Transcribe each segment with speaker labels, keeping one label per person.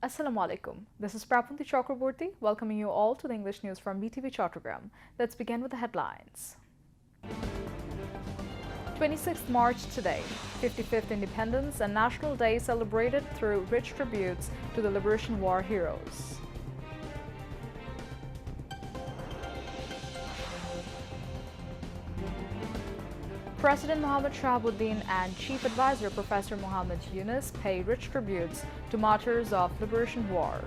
Speaker 1: Assalamu alaikum. This is Prapunti Chakraborty welcoming you all to the English news from BTV Chattogram. Let's begin with the headlines. 26th March today, 55th Independence and National Day celebrated through rich tributes to the Liberation War heroes. President Mohammad Shahabuddin and Chief Advisor Professor Muhammad Yunus pay rich tributes to martyrs of Liberation War.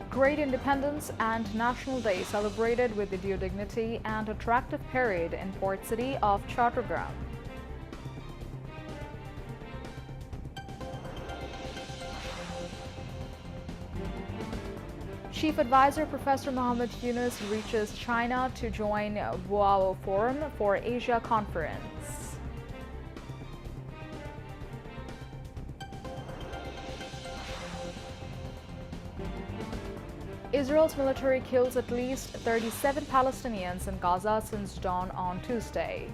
Speaker 1: Great Independence and National Day celebrated with the due dignity and attractive parade in port city of Chattogram. Chief Advisor Professor Muhammad Yunus reaches China to join Boao Forum for Asia Conference. Israel's military kills at least 37 Palestinians in Gaza since dawn on Tuesday.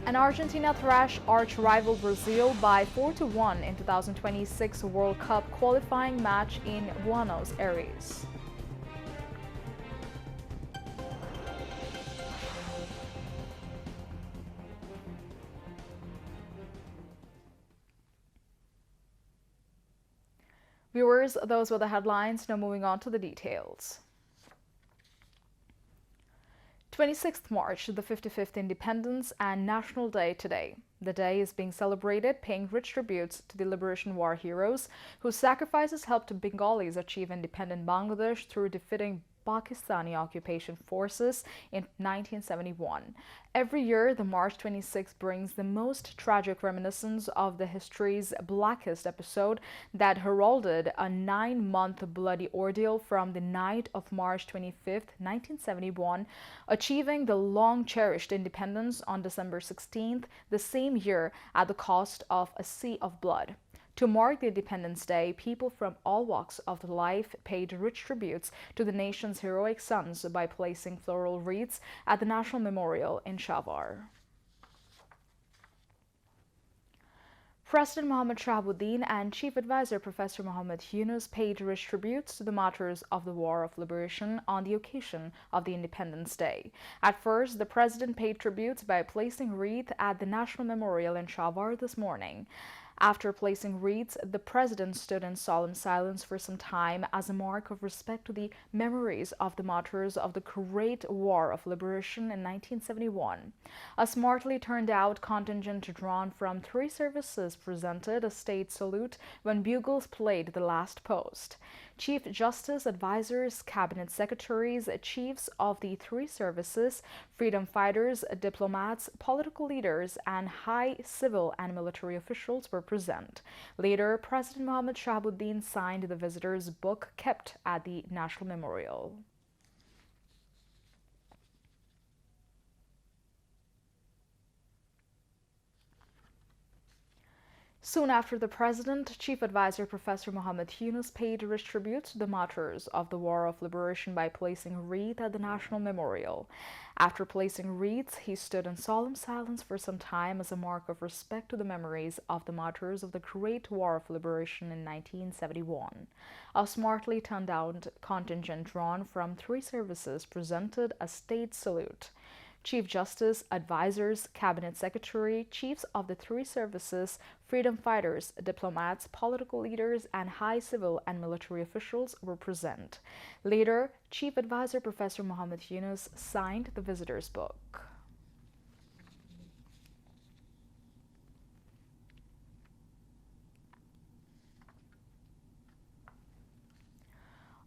Speaker 1: And Argentina thrashed arch-rival Brazil by 4-1 in 2026 World Cup qualifying match in Buenos Aires. Viewers, those were the headlines. Now moving on to the details. 26th March, the 55th Independence and National Day today. The day is being celebrated, paying rich tributes to the Liberation War heroes whose sacrifices helped Bengalis achieve independent Bangladesh through defeating Pakistani occupation forces in 1971. Every year, the March 26 brings the most tragic reminiscence of the history's blackest episode that heralded a 9-month bloody ordeal from the night of March 25, 1971, achieving the long-cherished independence on December 16th, the same year, at the cost of a sea of blood. To mark the Independence Day, people from all walks of life paid rich tributes to the nation's heroic sons by placing floral wreaths at the National Memorial in Khobor. President Mohammad Shahabuddin and Chief Advisor Professor Muhammad Yunus paid rich tributes to the martyrs of the War of Liberation on the occasion of the Independence Day. At first, the president paid tributes by placing wreaths at the National Memorial in Khobor this morning. After placing wreaths, the president stood in solemn silence for some time as a mark of respect to the memories of the martyrs of the Great War of Liberation in 1971. A smartly turned out contingent drawn from 3 services presented a state salute when bugles played the last post. Chief Justice, advisors, cabinet secretaries, chiefs of the 3 services, freedom fighters, diplomats, political leaders, and high civil and military officials were present. Later, President Mohammad Shahabuddin signed the visitors' book kept at the National Memorial. Soon after the president, Chief Advisor Professor Muhammad Yunus paid rich tribute to the martyrs of the War of Liberation by placing a wreath at the National Memorial. After placing wreaths, he stood in solemn silence for some time as a mark of respect to the memories of the martyrs of the Great War of Liberation in 1971. A smartly turned out contingent drawn from 3 services presented a state salute. Chief Justice, advisors, cabinet secretary, chiefs of the 3 services, freedom fighters, diplomats, political leaders, and high civil and military officials were present. Later, Chief Advisor Professor Muhammad Yunus signed the visitors' book.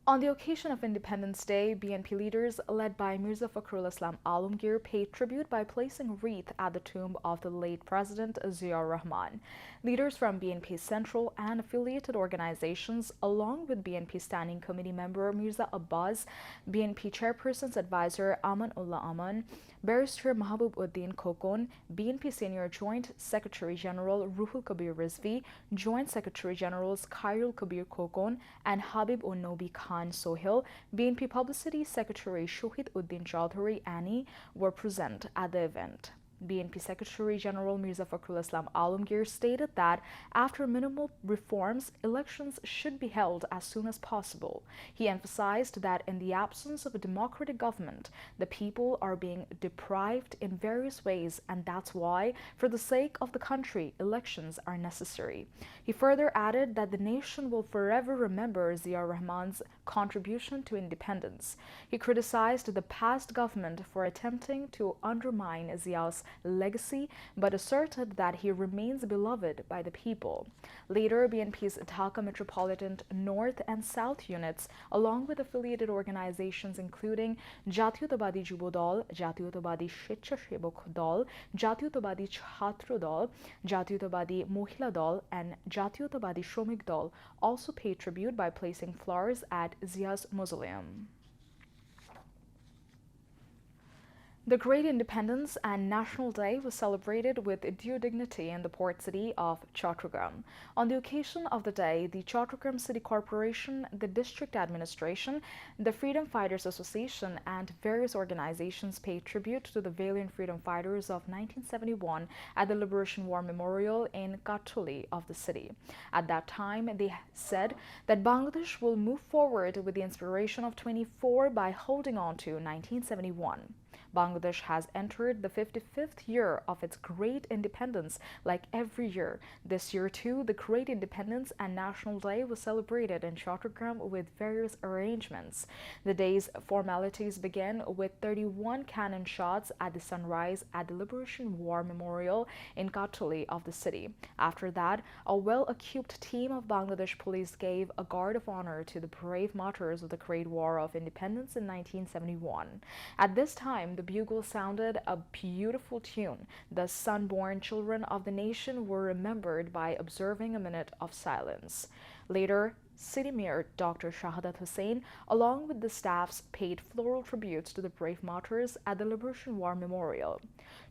Speaker 1: On the occasion of Independence Day, BNP leaders, led by Mirza Fakhrul Islam Alamgir, paid tribute by placing a wreath at the tomb of the late President Ziaur Rahman. Leaders from BNP Central and affiliated organizations, along with BNP Standing Committee member Mirza Abbas, BNP Chairperson's advisor Aman Ullah Aman, Barrister Mahbub Uddin Khokon, BNP Senior Joint Secretary General Ruhul Kabir Rizvi, Joint Secretary Generals Khairul Kabir Khokon, and Habib Nobi Khan Sohil, BNP Publicity Secretary Shohid Uddin Chaudhary Ani were present at the event. BNP Secretary General Mirza Fakhrul Islam Alamgir stated that after minimal reforms, elections should be held as soon as possible. He emphasized that in the absence of a democratic government, the people are being deprived in various ways, and that's why, for the sake of the country, elections are necessary. He further added that the nation will forever remember Ziaur Rahman's contribution to independence. He criticized the past government for attempting to undermine Ziaur's legacy, but asserted that he remains beloved by the people. Later, BNP's Dhaka Metropolitan North and South units, along with affiliated organizations including Jatiyotwadi Jubo Dal, Jatiyotwadi Swechhasebok Dal, Jatiyotwadi Chhatro Dal, Jatiyotwadi Mohila Dal, and Jatiyotwadi Shomik Dal, also paid tribute by placing flowers at Zia's mausoleum. The Great Independence and National Day was celebrated with due dignity in the port city of Chattogram. On the occasion of the day, the Chattogram City Corporation, the District Administration, the Freedom Fighters Association, and various organizations paid tribute to the valiant freedom fighters of 1971 at the Liberation War Memorial in Katuli of the city. At that time, they said that Bangladesh will move forward with the inspiration of 24 by holding on to 1971. Bangladesh has entered the 55th year of its great independence like every year. This year, too, the Great Independence and National Day was celebrated in Chattogram with various arrangements. The day's formalities began with 31 cannon shots at the sunrise at the Liberation War Memorial in Katuli of the city. After that, a well-equipped team of Bangladesh police gave a guard of honor to the brave martyrs of the Great War of Independence in 1971. At this time, the bugle sounded a beautiful tune. The sun-born children of the nation were remembered by observing a minute of silence. Later, City Mayor Dr. Shahadat Hussain, along with the staffs, paid floral tributes to the brave martyrs at the Liberation War Memorial.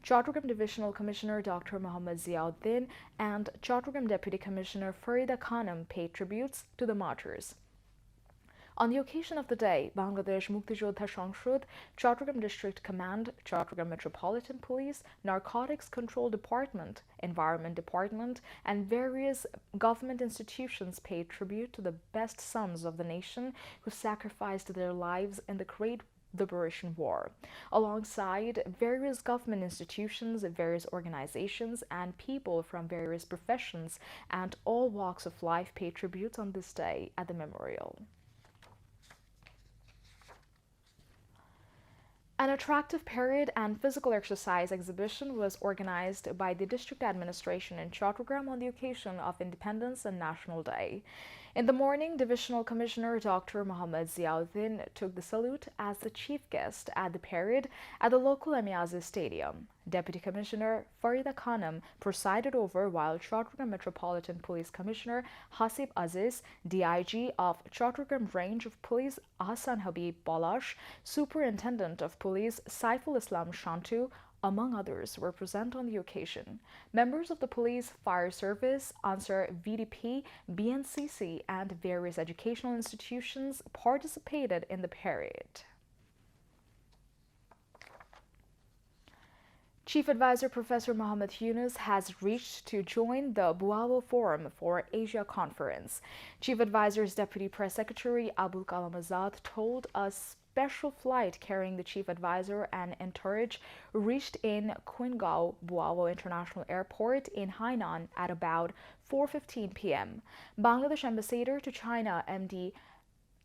Speaker 1: Chattogram Divisional Commissioner Dr. Muhammad Ziauddin and Chattogram Deputy Commissioner Farida Khanum paid tributes to the martyrs. On the occasion of the day, Bangladesh Muktijodha Sangshud, Chattogram District Command, Chattogram Metropolitan Police, Narcotics Control Department, Environment Department, and various government institutions paid tribute to the best sons of the nation who sacrificed their lives in the Great Liberation War. Alongside various government institutions, various organizations, and people from various professions and all walks of life paid tribute on this day at the memorial. An attractive parade and physical exercise exhibition was organized by the district administration in Chattogram on the occasion of Independence and National Day. In the morning, Divisional Commissioner Dr. Muhammad Ziauddin took the salute as the chief guest at the parade at the local Amiazi Stadium. Deputy Commissioner Farida Khanum presided over, while Chattogram Metropolitan Police Commissioner Hasib Aziz, DIG of Chattogram Range of Police Hassan Habib Balash, Superintendent of Police Saiful Islam Shantu, among others, were present on the occasion. Members of the Police, Fire Service, Ansar VDP, BNCC, and various educational institutions participated in the parade. Chief Advisor Professor Muhammad Yunus has reached to join the Buawo Forum for Asia Conference. Chief Advisor's Deputy Press Secretary Abul Kalam Azad told us special flight carrying the chief advisor and entourage reached in Qingdao Buawo International Airport in Hainan at about 4:15 p.m. Bangladesh Ambassador to China, MD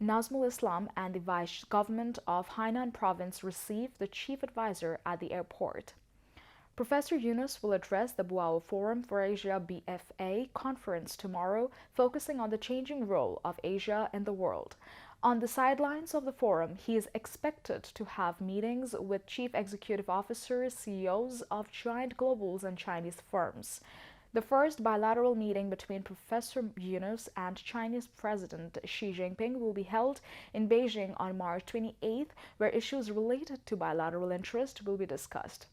Speaker 1: Nazmul Islam, and the Vice Government of Hainan Province received the chief advisor at the airport. Professor Yunus will address the Buawo Forum for Asia BFA conference tomorrow, focusing on the changing role of Asia in the world. On the sidelines of the forum, he is expected to have meetings with chief executive officers, CEOs of giant globals and Chinese firms. The first bilateral meeting between Professor Yunus and Chinese President Xi Jinping will be held in Beijing on March 28th, where issues related to bilateral interest will be discussed.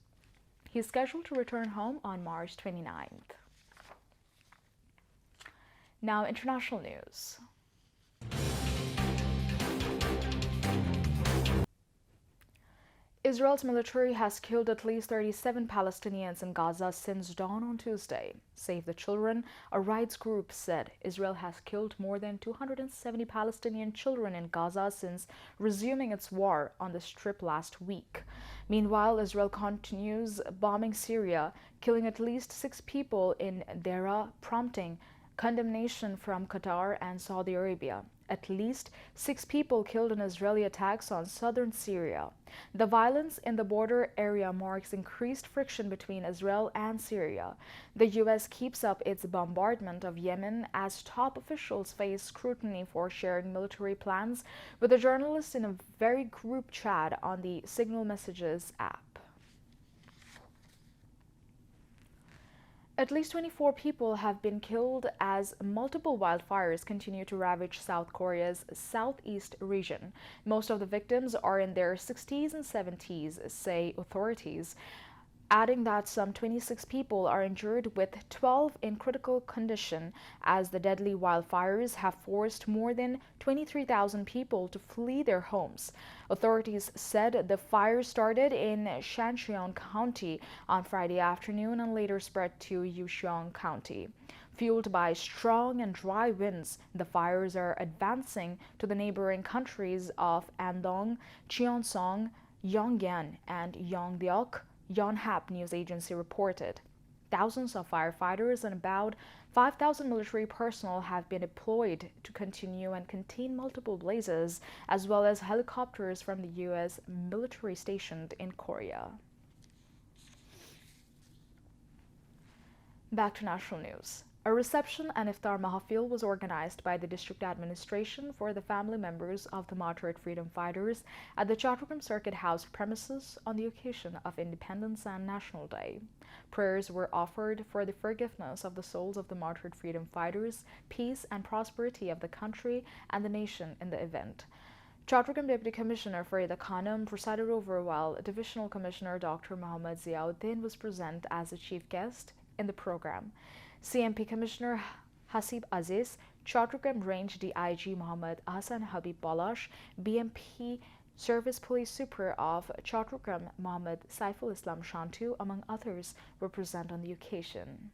Speaker 1: He is scheduled to return home on March 29th. Now, international news. Israel's military has killed at least 37 Palestinians in Gaza since dawn on Tuesday. Save the Children, a rights group, said Israel has killed more than 270 Palestinian children in Gaza since resuming its war on the Strip last week. Meanwhile, Israel continues bombing Syria, killing at least 6 people in Deraa, prompting condemnation from Qatar and Saudi Arabia. At least 6 people killed in Israeli attacks on southern Syria. The violence in the border area marks increased friction between Israel and Syria. The U.S. keeps up its bombardment of Yemen as top officials face scrutiny for sharing military plans with a journalist in a very group chat on the Signal Messages app. At least 24 people have been killed as multiple wildfires continue to ravage South Korea's southeast region. Most of the victims are in their 60s and 70s, say authorities, adding that some 26 people are injured, with 12 in critical condition, as the deadly wildfires have forced more than 23,000 people to flee their homes. Authorities said the fire started in Shancheon County on Friday afternoon and later spread to Ucheong County. Fueled by strong and dry winds, the fires are advancing to the neighboring countries of Andong, Cheongsong, Yongyan, and Yongdeok, Yonhap news agency reported. Thousands of firefighters and about 5,000 military personnel have been deployed to continue and contain multiple blazes, as well as helicopters from the U.S. military stationed in Korea. Back to national news. A reception and iftar mahafil was organized by the district administration for the family members of the martyred freedom fighters at the Chattogram Circuit House premises on the occasion of Independence and National Day. Prayers were offered for the forgiveness of the souls of the martyred freedom fighters, peace and prosperity of the country and the nation in the event. Chattogram Deputy Commissioner Farida Khanum presided over, while Divisional Commissioner Dr. Muhammad Ziauddin was present as a chief guest in the program. CMP Commissioner Hasib Aziz, Chattogram Range DIG Muhammad Hassan Habib Balash, BMP Service Police Super of Chattogram Muhammad Saiful Islam Shantu, among others, were present on the occasion.